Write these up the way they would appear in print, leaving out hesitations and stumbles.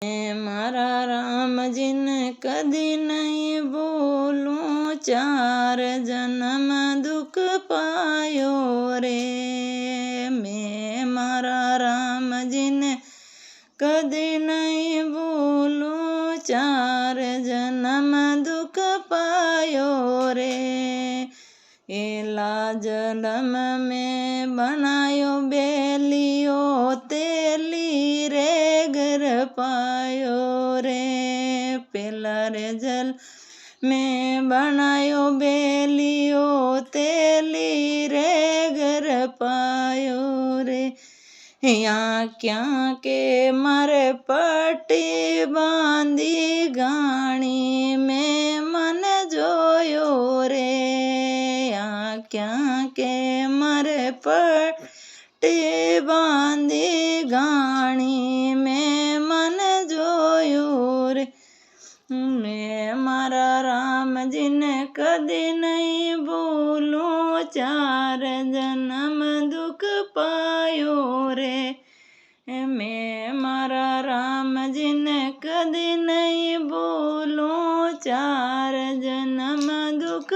मारा राम जी ने कदी नहीं भूलूं, 4 जन्म दुख पायो रे। मैं मारा राम जी ने कदी नहीं भूलूं, 4 जन्म दुख पायो रे। एला जन्म में बनायो बेलियो, तेली रे घर पायो रे। पेला रे जल में बनायो बेलियो, तेली रे घर पायो रे। यहाँ क्या के मारे पट्टी बांधी घाणी में मन जोयो रे। यहाँ क्या के मारे पट्टी बांधी घाणी में मन जोयो रे। मैं मारा राम जी ने कदी नहीं भूलूं, 4 जन्म दुख पायो रे। मैं मारा राम जी ने कदी नहीं भूलूं, 4 जन्म दुख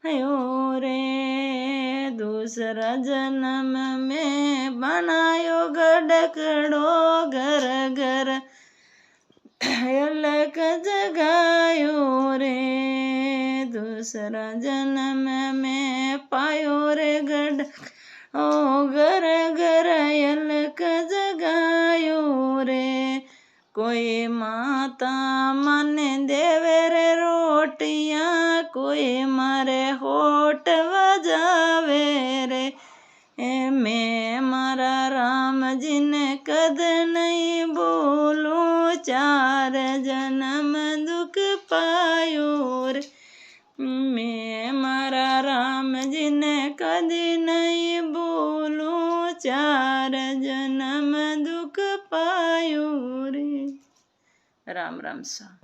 पायो रे। दूसरा जन्म में बनायो गडकड़ो, घर घर अलग जगायो रे। दूसरा जन्म में पायो रे गडकड़ो, घर घर अलग जगायो रे। कोई माता माने देवे रे रोटियां, कोई मारे होठ बजावे रे। मैं मारा राम जी ने कद नहीं भूलूं, 4 जन्म दुख पायो रे। मैं मारा राम जी ने कदी नहीं भूलूं, 4 जन्म दुख पायो रे। राम राम सा।